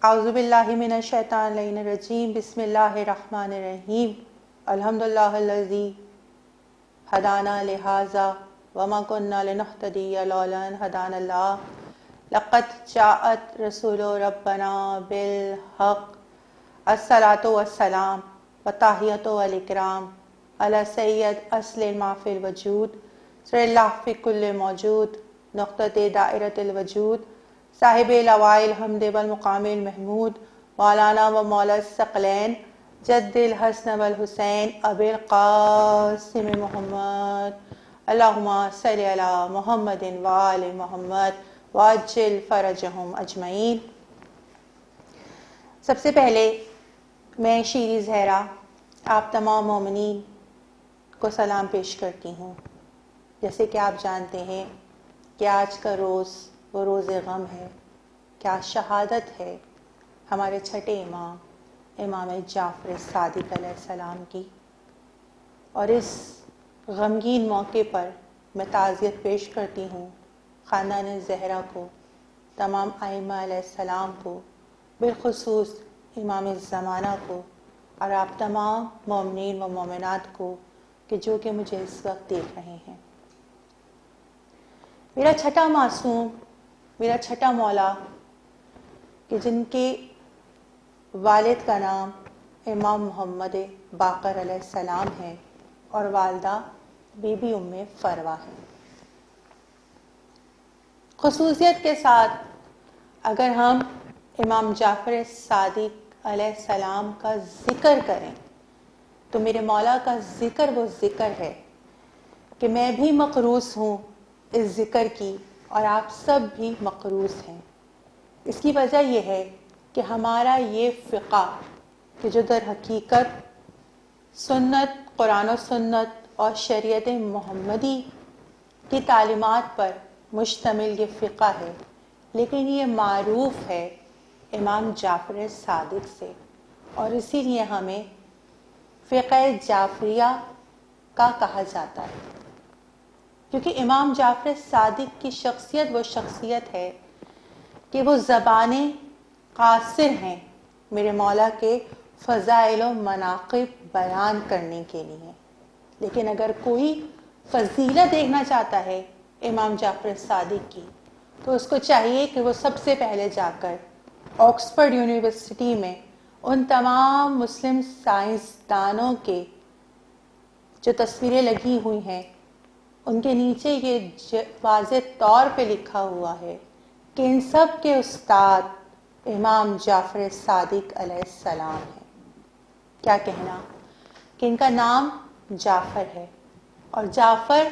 اعوذ باللہ من الشیطان الرجیم بسم اللہ الرحمن الرحیم الحمدللہ الذی ہدانا لہذا وما كنا لنہتدی لولا ان ہدانا اللہ لقد جاءت رسول ربنا بالحق الصلاۃ والسلام وتحیۃ والاکرام علی سید اصل ما فی الوجود سر اللہ فی کل موجود نقطۃ دائرۃ الوجود صاحب لوائل الحمد والمقام المحمود مولانا و مولا الثقلین جد الحسن والحسین ابی القاسم محمد اللہم صلی علی محمد وآل محمد وعجل فرجہم اجمعین۔ سب سے پہلے میں شیریں زہرا آپ تمام مومنین کو سلام پیش کرتی ہوں۔ جیسے کہ آپ جانتے ہیں کہ آج کا روز وہ روز غم ہے، کیا شہادت ہے ہمارے چھٹے امام جعفر صادق علیہ السلام کی، اور اس غمگین موقع پر میں تعزیت پیش کرتی ہوں خاندان زہرا کو، تمام ائمہ علیہ السلام کو، بالخصوص امام زمانہ کو، اور آپ تمام مومنین و مومنات کو کہ جو کہ مجھے اس وقت دیکھ رہے ہیں۔ میرا چھٹا معصوم، میرا چھٹا مولا کہ جن کے والد کا نام امام محمد باقر علیہ السلام ہے اور والدہ بی بی ام فروہ ہے۔ خصوصیت کے ساتھ اگر ہم امام جعفر صادق علیہ السلام کا ذکر کریں تو میرے مولا کا ذکر وہ ذکر ہے کہ میں بھی مقروض ہوں اس ذکر کی، اور آپ سب بھی مقروض ہیں۔ اس کی وجہ یہ ہے کہ ہمارا یہ فقہ کہ جو در حقیقت سنت، قرآن و سنت اور شریعت محمدی کی تعلیمات پر مشتمل یہ فقہ ہے، لیکن یہ معروف ہے امام جعفر صادق سے، اور اسی لیے ہمیں فقہ جعفریہ کا کہا جاتا ہے، کیونکہ امام جعفر صادق کی شخصیت وہ شخصیت ہے کہ وہ زبان قاصر ہیں میرے مولا کے فضائل و مناقب بیان کرنے کے لیے، لیکن اگر کوئی فضیلت دیکھنا چاہتا ہے امام جعفر صادق کی تو اس کو چاہیے کہ وہ سب سے پہلے جا کر آکسفورڈ یونیورسٹی میں ان تمام مسلم سائنسدانوں کے جو تصویریں لگی ہوئی ہیں ان کے نیچے یہ واضح طور پہ لکھا ہوا ہے کہ ان سب کے استاد امام جعفر صادق علیہ السلام ہیں۔ کیا کہنا کہ ان کا نام جعفر ہے، اور جعفر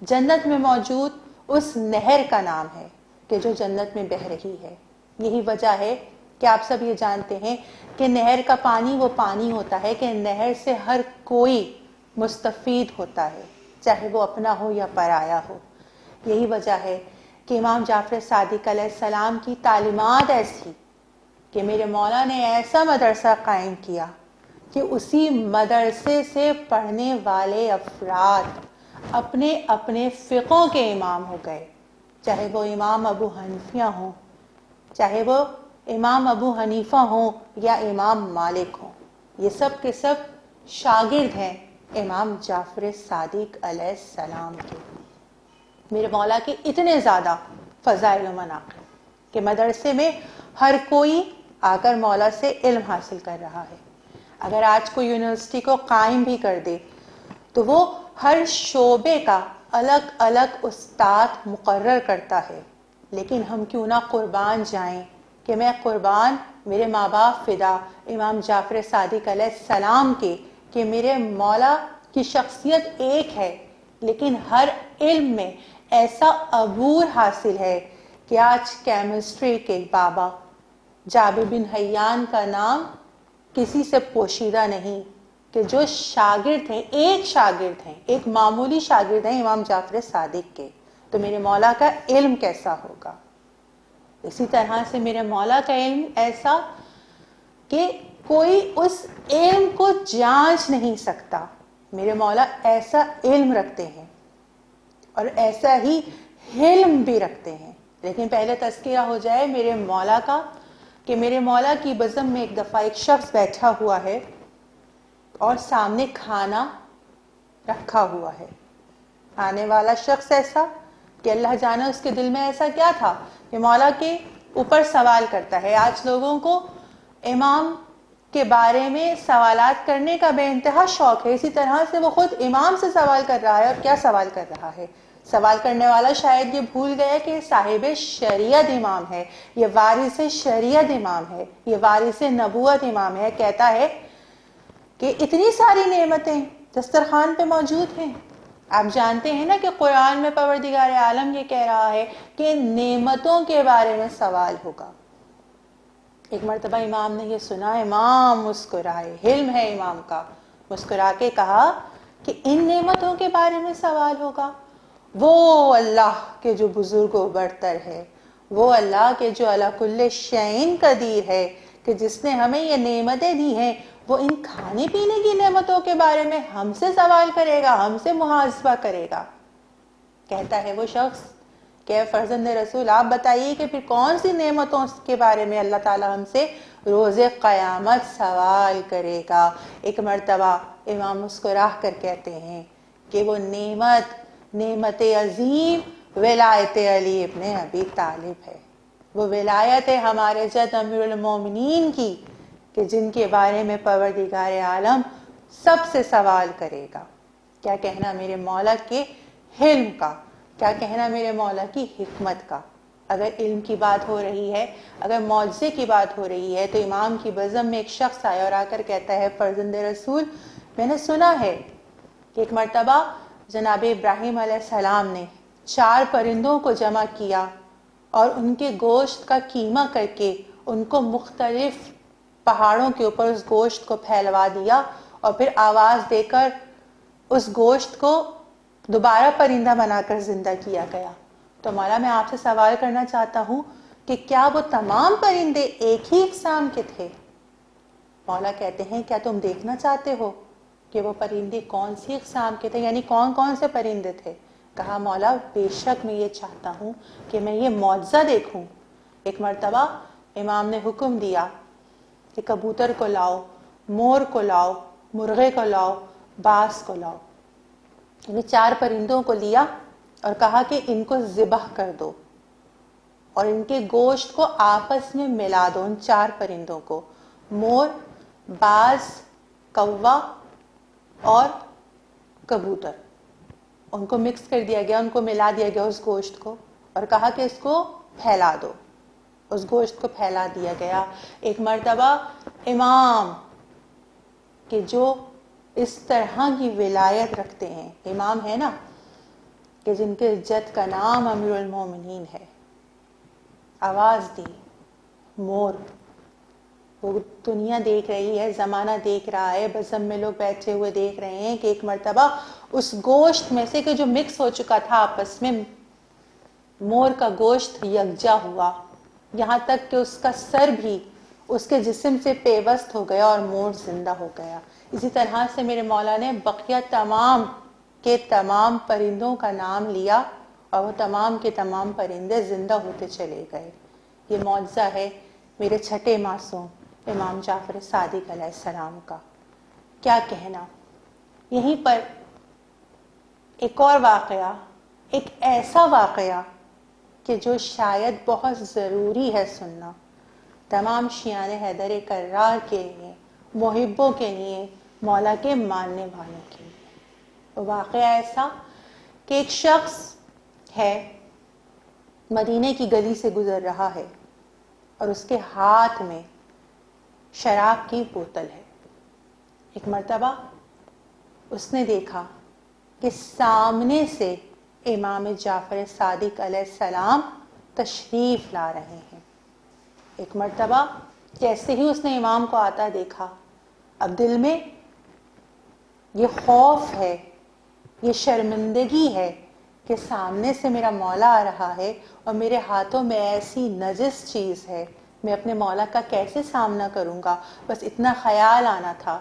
جنت میں موجود اس نہر کا نام ہے کہ جو جنت میں بہہ رہی ہے۔ یہی وجہ ہے کہ آپ سب یہ جانتے ہیں کہ نہر کا پانی وہ پانی ہوتا ہے کہ نہر سے ہر کوئی مستفید ہوتا ہے، چاہے وہ اپنا ہو یا پرایا ہو۔ یہی وجہ ہے کہ امام جعفر صادق علیہ السلام کی تعلیمات ایسی کہ میرے مولا نے ایسا مدرسہ قائم کیا کہ اسی مدرسے سے پڑھنے والے افراد اپنے اپنے فقوں کے امام ہو گئے، چاہے وہ امام ابو حنیفہ ہوں، چاہے وہ امام ابو حنیفہ ہوں یا امام مالک ہوں، یہ سب کے سب شاگرد ہیں امام جعفر صادق علیہ السلام کے۔ میرے مولا کے اتنے زیادہ فضائل و مناقب کہ مدرسے میں ہر کوئی آ کر مولا سے علم حاصل کر رہا ہے۔ اگر آج کوئی یونیورسٹی کو قائم بھی کر دے تو وہ ہر شعبے کا الگ الگ استاد مقرر کرتا ہے، لیکن ہم کیوں نہ قربان جائیں کہ میں قربان میرے ماں باپ فدا امام جعفر صادق علیہ السلام کے کہ میرے مولا کی شخصیت ایک ہے، لیکن ہر علم میں ایسا عبور حاصل ہے کہ آج کیمسٹری کے بابا جابر بن حیان کا نام کسی سے پوشیدہ نہیں، کہ جو شاگرد ہیں، ایک معمولی شاگرد ہیں امام جعفر صادق کے، تو میرے مولا کا علم کیسا ہوگا۔ اسی طرح سے میرے مولا کا علم ایسا کہ کوئی اس علم کو جانچ نہیں سکتا۔ میرے مولا ایسا علم رکھتے ہیں اور ایسا ہی حلم بھی رکھتے ہیں، لیکن پہلے تذکرہ ہو جائے میرے مولا کا کہ میرے مولا کی بزم میں ایک دفعہ ایک شخص بیٹھا ہوا ہے اور سامنے کھانا رکھا ہوا ہے. آنے والا شخص ایسا کہ اللہ جانے اس کے دل میں ایسا کیا تھا کہ مولا کے اوپر سوال کرتا ہے. آج لوگوں کو امام کے بارے میں سوالات کرنے کا بے انتہا شوق ہے. اسی طرح سے وہ خود امام سے سوال کر رہا ہے. اور کیا سوال کر رہا ہے؟ سوال کرنے والا شاید یہ بھول گیا کہ یہ صاحب شریعت امام ہے, یہ وارث شریعت امام ہے, یہ وارث نبوت امام ہے. کہتا ہے کہ اتنی ساری نعمتیں دسترخوان پہ موجود ہیں. آپ جانتے ہیں نا کہ قرآن میں پروردگار عالم یہ کہہ رہا ہے کہ نعمتوں کے بارے میں سوال ہوگا. ایک مرتبہ امام نے یہ سنا, امام مسکرائے, حلم ہے امام کا, مسکرا کے کہا کہ ان نعمتوں کے بارے میں سوال ہوگا. وہ اللہ کے جو بزرگ و برتر ہے, وہ اللہ کے جو علی کل شیء قدیر ہے, کہ جس نے ہمیں یہ نعمتیں دی ہیں, وہ ان کھانے پینے کی نعمتوں کے بارے میں ہم سے سوال کرے گا, ہم سے محاسبہ کرے گا. کہتا ہے وہ شخص کہ فرزند رسول آپ بتائیے کہ پھر کون سی نعمتوں کے بارے میں اللہ تعالی ہم سے روز قیامت سوال کرے گا. ایک مرتبہ امام مسکرا کر کہتے ہیں کہ وہ نعمت عظیم ولایت علی ابن ابی طالب ہے. وہ ولایت ہے ہمارے جد امیر المومنین کی, کہ جن کے بارے میں پروردگار عالم سب سے سوال کرے گا. کیا کہنا میرے مولا کے حلم کا, کیا کہنا میرے مولا کی حکمت کا. اگر علم کی بات ہو رہی ہے, اگر معجزے کی بات ہو رہی ہے, تو امام کی بزم میں ایک شخص آیا اور آ کر کہتا ہے فرزند رسول میں نے سنا ہے کہ ایک مرتبہ جناب ابراہیم علیہ السلام نے 4 پرندوں کو جمع کیا اور ان کے گوشت کا قیمہ کر کے ان کو مختلف پہاڑوں کے اوپر اس گوشت کو پھیلوا دیا, اور پھر آواز دے کر اس گوشت کو دوبارہ پرندہ بنا کر زندہ کیا گیا. تو مولا میں آپ سے سوال کرنا چاہتا ہوں کہ کیا وہ تمام پرندے ایک ہی اقسام کے تھے؟ مولا کہتے ہیں کیا تم دیکھنا چاہتے ہو کہ وہ پرندے کون سی اقسام کے تھے, یعنی کون کون سے پرندے تھے؟ کہا مولا بے شک میں یہ چاہتا ہوں کہ میں یہ معجزہ دیکھوں. ایک مرتبہ امام نے حکم دیا کہ کبوتر کو لاؤ, مور کو لاؤ, مرغے کو لاؤ, باز کو لاؤ. یعنی 4 پرندوں کو لیا اور کہا کہ ان کو ذبح کر دو اور ان کے گوشت کو آپس میں ملا دو. ان 4 پرندوں کو, مور, باز, کوا اور کبوتر, ان کو مکس کر دیا گیا, ان کو ملا دیا گیا اس گوشت کو, اور کہا کہ اس کو پھیلا دو. اس گوشت کو پھیلا دیا گیا. ایک مرتبہ امام کہ جو اس طرح کی ولایت رکھتے ہیں, امام ہے نا کہ جن کے جد کا نام امیر المومنین ہے, آواز دی, مور, وہ دنیا دیکھ رہی ہے, زمانہ دیکھ رہا ہے, بزم میں لوگ بیٹھے ہوئے دیکھ رہے ہیں کہ ایک مرتبہ اس گوشت میں سے کہ جو مکس ہو چکا تھا آپس میں, مور کا گوشت یکجا ہوا, یہاں تک کہ اس کا سر بھی اس کے جسم سے پیوست ہو گیا اور مور زندہ ہو گیا. اسی طرح سے میرے مولا نے بقیہ تمام کے تمام پرندوں کا نام لیا اور وہ تمام کے تمام پرندے زندہ ہوتے چلے گئے. یہ معجزہ ہے میرے چھٹے معصوم امام جعفر صادق علیہ السلام کا. کیا کہنا. یہیں پر ایک اور واقعہ, ایک ایسا واقعہ کہ جو شاید بہت ضروری ہے سننا تمام شیعان حیدر کرار کے لیے, محبوں کے لیے, مولا کے ماننے والوں کے لیے. وہ واقعہ ایسا کہ ایک شخص ہے, مدینے کی گلی سے گزر رہا ہے اور اس کے ہاتھ میں شراب کی بوتل ہے. ایک مرتبہ اس نے دیکھا کہ سامنے سے امام جعفر صادق علیہ السلام تشریف لا رہے ہیں. ایک مرتبہ جیسے ہی اس نے امام کو آتا دیکھا, اب دل میں یہ خوف ہے, یہ شرمندگی ہے کہ سامنے سے میرا مولا آ رہا ہے اور میرے ہاتھوں میں ایسی نجس چیز ہے, میں اپنے مولا کا کیسے سامنا کروں گا. بس اتنا خیال آنا تھا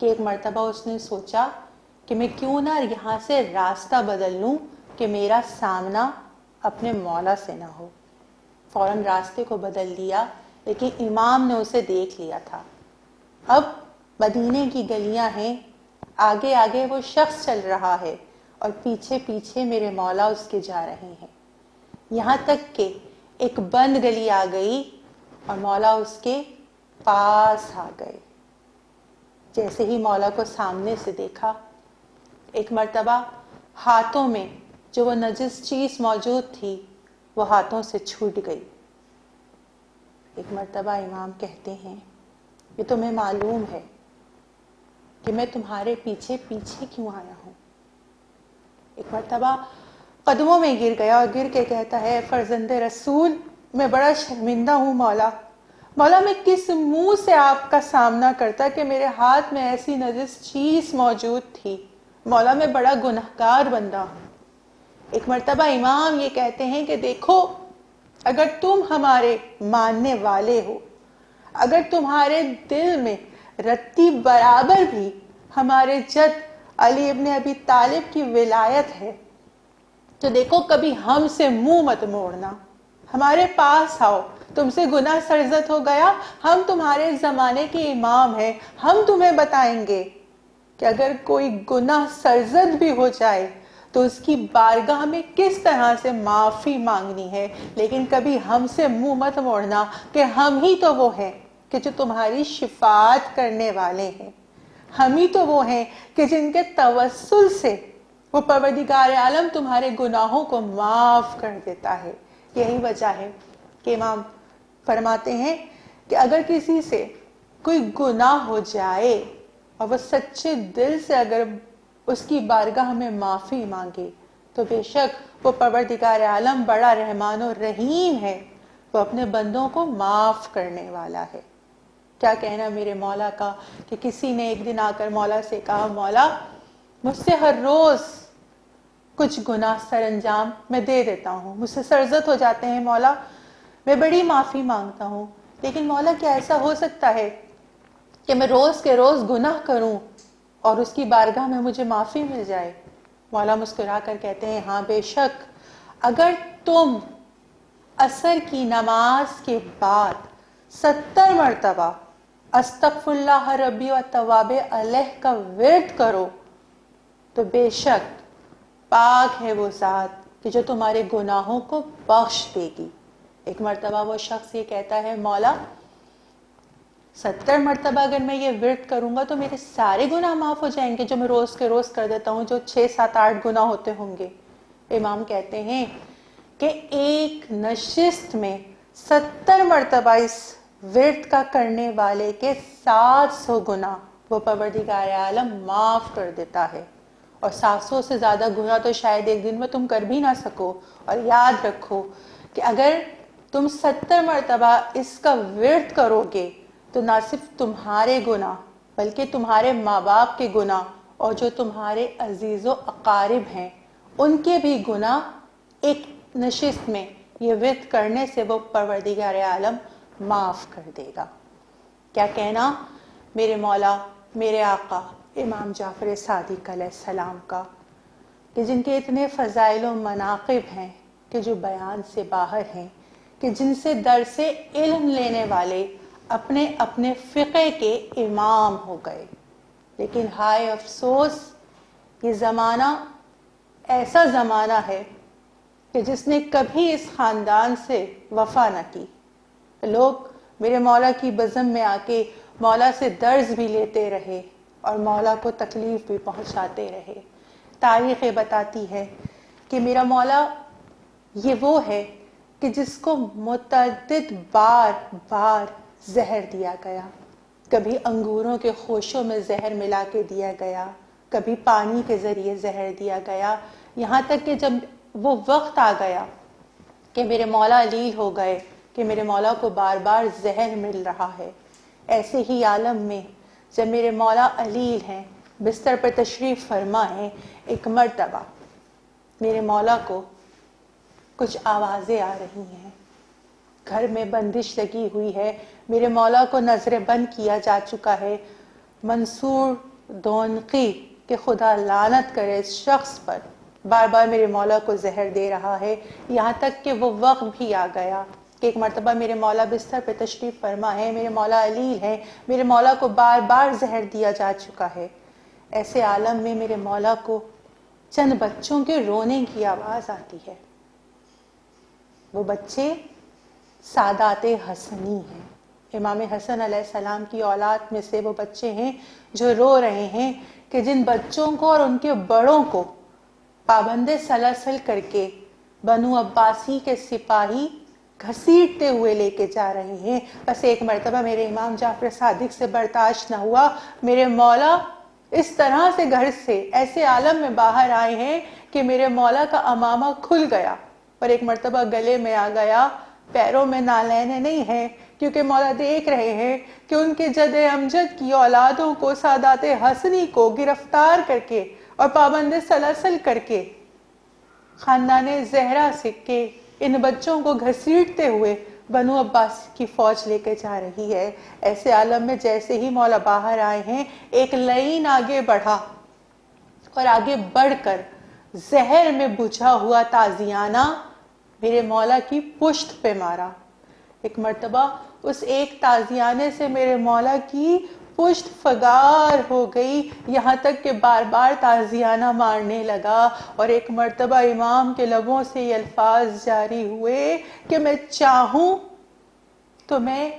کہ ایک مرتبہ اس نے سوچا کہ میں کیوں نہ یہاں سے راستہ بدل لوں کہ میرا سامنا اپنے مولا سے نہ ہو. فوراً راستے کو بدل دیا, لیکن امام نے اسے دیکھ لیا تھا۔ اب مدینے کی گلیاں ہیں، آگے آگے وہ شخص چل رہا ہے اور پیچھے پیچھے میرے مولا اس کے جا رہے ہیں، یہاں تک کہ ایک بند گلی آ گئی اور مولا اس کے پاس آ گئے۔ جیسے ہی مولا کو سامنے سے دیکھا، ایک مرتبہ ہاتھوں میں جو وہ نجس چیز موجود تھی وہ ہاتھوں سے چھوٹ گئی۔ ایک مرتبہ امام کہتے ہیں کہ تمہیں معلوم ہے کہ میں تمہارے پیچھے پیچھے کیوں آیا ہوں؟ ایک مرتبہ قدموں میں گر گیا اور گر کے کہتا ہے، فرزند رسول میں بڑا شرمندہ ہوں مولا، مولا میں کس منہ سے آپ کا سامنا کرتا کہ میرے ہاتھ میں ایسی نجس چیز موجود تھی، مولا میں بڑا گنہگار بندہ ہوں۔ ایک مرتبہ امام یہ کہتے ہیں کہ دیکھو، اگر تم ہمارے ماننے والے ہو، اگر تمہارے دل میں رتی برابر بھی ہمارے جد علی ابن ابی طالب کی ولایت ہے تو دیکھو کبھی ہم سے منہ مت موڑنا، ہمارے پاس آؤ، تم سے گناہ سرزد ہو گیا، ہم تمہارے زمانے کے امام ہیں، ہم تمہیں بتائیں گے کہ اگر کوئی گناہ سرزد بھی ہو جائے تو اس کی بارگاہ میں کس طرح سے معافی مانگنی ہے، لیکن کبھی ہم سے منہ مت موڑنا کہ ہم ہی تو وہ ہیں کہ جو تمہاری شفاعت کرنے والے ہیں، ہم ہی تو وہ ہیں کہ جن کے توسل سے وہ پروردگار عالم تمہارے گناہوں کو معاف کر دیتا ہے۔ یہی وجہ ہے کہ امام فرماتے ہیں کہ اگر کسی سے کوئی گناہ ہو جائے اور وہ سچے دل سے اگر اس کی بارگاہ میں معافی مانگے تو بے شک وہ پروردگار عالم بڑا رحمان و رحیم ہے، وہ اپنے بندوں کو معاف کرنے والا ہے۔ کیا کہنا میرے مولا کا کہ کسی نے ایک دن آ کر مولا سے کہا، مولا مجھ سے ہر روز کچھ گناہ سر انجام میں دے دیتا ہوں، مجھ سے سرزد ہو جاتے ہیں مولا، میں بڑی معافی مانگتا ہوں، لیکن مولا کیا ایسا ہو سکتا ہے کہ میں روز کے روز گناہ کروں اور اس کی بارگاہ میں مجھے معافی مل جائے؟ مولا مسکرا کر کہتے ہیں، ہاں بے شک، اگر تم عصر کی نماز کے بعد 70 مرتبہ استغفر اللہ ربی و تواب علیہ کا ورد کرو تو بے شک پاک ہے وہ ذات کہ جو تمہارے گناہوں کو بخش دے گی۔ ایک مرتبہ وہ شخص یہ کہتا ہے، مولا 70 مرتبہ اگر میں یہ ورد کروں گا تو میرے سارے گناہ معاف ہو جائیں گے جو میں روز کے روز کر دیتا ہوں، جو 6 7 8 گناہ ہوتے ہوں گے؟ امام کہتے ہیں کہ ایک نشست میں 70 مرتبہ اس ورد کا کرنے والے کے 700 گناہ وہ پروردگار عالم معاف کر دیتا ہے، اور 700 سے زیادہ گناہ تو شاید ایک دن میں تم کر بھی نہ سکو۔ اور یاد رکھو کہ اگر تم 70 مرتبہ اس کا ورد کرو گے تو نہ صرف تمہارے گناہ بلکہ تمہارے ماں باپ کے گناہ اور جو تمہارے عزیز و اقارب ہیں ان کے بھی گناہ ایک نشست میں یہ ورد کرنے سے وہ پروردگار عالم معاف کر دے گا۔ کیا کہنا میرے مولا، میرے آقا امام جعفر صادق علیہ السلام کا کہ جن کے اتنے فضائل و مناقب ہیں کہ جو بیان سے باہر ہیں، کہ جن سے درس علم لینے والے اپنے اپنے فقہ کے امام ہو گئے، لیکن ہائے افسوس یہ زمانہ ایسا زمانہ ہے کہ جس نے کبھی اس خاندان سے وفا نہ کی۔ لوگ میرے مولا کی بزم میں آ کے مولا سے درس بھی لیتے رہے اور مولا کو تکلیف بھی پہنچاتے رہے۔ تاریخ بتاتی ہے کہ میرا مولا یہ وہ ہے کہ جس کو متعدد بار زہر دیا گیا، کبھی انگوروں کے خوشوں میں زہر ملا کے دیا گیا، کبھی پانی کے ذریعے زہر دیا گیا، یہاں تک کہ جب وہ وقت آ گیا کہ میرے مولا علیل ہو گئے کہ میرے مولا کو بار بار زہر مل رہا ہے، ایسے ہی عالم میں جب میرے مولا علیل ہیں، بستر پر تشریف فرما ہیں، ایک مرتبہ میرے مولا کو کچھ آوازیں آ رہی ہیں، گھر میں بندش لگی ہوئی ہے، میرے مولا کو نظر بند کیا جا چکا ہے، منصور دونقی کہ خدا لعنت کرے اس شخص پر، بار بار میرے مولا کو زہر دے رہا ہے، یہاں تک کہ وہ وقت بھی آ گیا کہ ایک مرتبہ میرے مولا بستر پہ تشریف فرما ہے، میرے مولا علیل ہے، میرے مولا کو بار بار زہر دیا جا چکا ہے۔ ایسے عالم میں میرے مولا کو چند بچوں کے رونے کی آواز آتی ہے۔ وہ بچے سادات حسنی ہیں، امام حسن علیہ السلام کی اولاد میں سے وہ بچے ہیں جو رو رہے ہیں کہ جن بچوں کو اور ان کے بڑوں کو پابند سلاسل کر کے بنو عباسی کے سپاہی گھسیٹتے ہوئے لے کے جا رہے ہیں۔ بس ایک مرتبہ میرے امام جعفر صادق سے برداشت نہ ہوا، میرے مولا اس طرح سے گھر سے ایسے عالم میں باہر آئے ہیں کہ میرے مولا کا امامہ کھل گیا اور ایک مرتبہ گلے میں آ گیا، پیروں میں نالین نہیں ہیں، کیونکہ مولا دیکھ رہے ہیں کہ ان کے جد امجد کی اولادوں کو، سادات حسنی کو گرفتار کر کے اور پابند سلاسل کر کے خاندان زہرا سے کے ان بچوں کو گھسیٹتے ہوئے بنو عباس کی فوج لے کے جا رہی ہے۔ ایسے عالم میں جیسے ہی مولا باہر آئے ہیں، ایک لائن آگے بڑھا اور آگے بڑھ کر زہر میں بجھا ہوا تازیانہ میرے مولا کی پشت پہ مارا۔ ایک مرتبہ اس ایک تازیانے سے میرے مولا کی پشت فگار ہو گئی، یہاں تک کہ بار بار تازیانہ مارنے لگا، اور ایک مرتبہ امام کے لبوں سے یہ الفاظ جاری ہوئے کہ میں چاہوں تو میں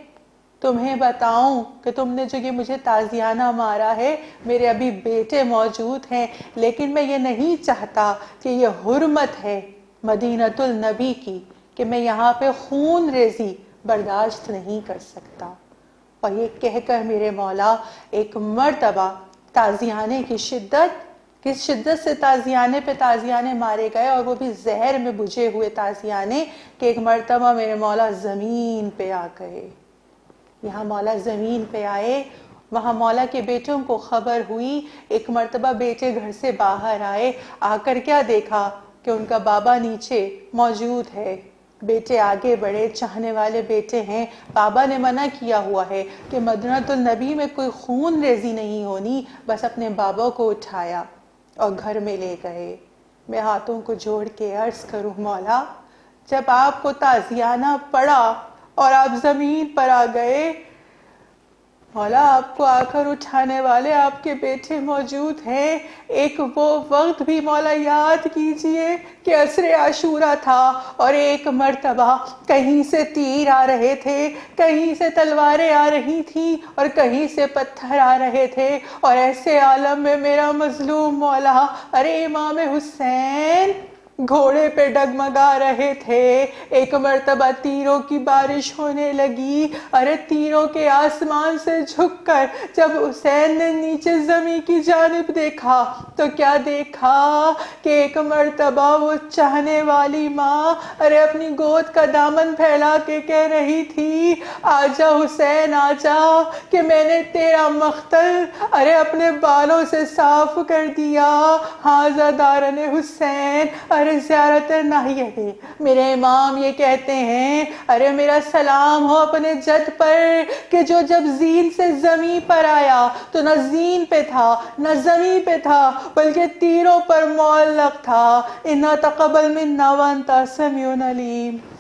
تمہیں بتاؤں کہ تم نے جو یہ مجھے تازیانہ مارا ہے، میرے ابھی بیٹے موجود ہیں، لیکن میں یہ نہیں چاہتا کہ یہ حرمت ہے مدینۃ النبی کی کہ میں یہاں پہ خون ریزی برداشت نہیں کر سکتا۔ اور یہ کہہ کر میرے مولا ایک مرتبہ تازیانے کی شدت، کس شدت سے تازیانے پہ تازیانے مارے گئے، اور وہ بھی زہر میں بجھے ہوئے تازیانے، کہ ایک مرتبہ میرے مولا زمین پہ آ گئے۔ یہاں مولا زمین پہ آئے، وہاں مولا کے بیٹوں کو خبر ہوئی، ایک مرتبہ بیٹے گھر سے باہر آئے، آ کر کیا دیکھا کہ ان کا بابا نیچے موجود ہے۔ بیٹے آگے بڑھے، چاہنے والے بیٹے ہیں، بابا نے منع کیا ہوا ہے کہ مدینۃ النبی میں کوئی خون ریزی نہیں ہونی، بس اپنے بابا کو اٹھایا اور گھر میں لے گئے۔ میں ہاتھوں کو جوڑ کے عرض کروں، مولا جب آپ کو تازیانہ پڑا اور آپ زمین پر آ گئے، مولا آپ کو آ کر اٹھانے والے آپ کے بیٹے موجود ہیں۔ ایک وہ وقت بھی مولا یاد کیجئے کہ عصر عاشورہ تھا، اور ایک مرتبہ کہیں سے تیر آ رہے تھے، کہیں سے تلواریں آ رہی تھیں، اور کہیں سے پتھر آ رہے تھے، اور ایسے عالم میں میرا مظلوم مولا، ارے امام حسین گھوڑے پہ ڈگمگا رہے تھے۔ ایک مرتبہ تیروں کی بارش ہونے لگی، ارے تیروں کے آسمان سے جھک کر جب حسین نے نیچے زمین کی جانب دیکھا تو کیا دیکھا کہ ایک مرتبہ وہ چاہنے والی ماں ارے اپنی گود کا دامن پھیلا کے کہہ رہی تھی، آجا حسین آجا، کہ میں نے تیرا مقتل ارے اپنے بالوں سے صاف کر دیا۔ حاذا دارن حسین، ارے زیارت ناحیہ ہے۔ میرے امام یہ کہتے ہیں، ارے میرا سلام ہو اپنے جد پر کہ جو جب زین سے زمین پر آیا تو نہ زین پہ تھا نہ زمین پہ تھا، بلکہ تیروں پر معلق تھا۔ اِنَّا تَقَبَّلْ مِنَّا وَأَنْتَ السَّمِيعُ الْعَلِيمُ۔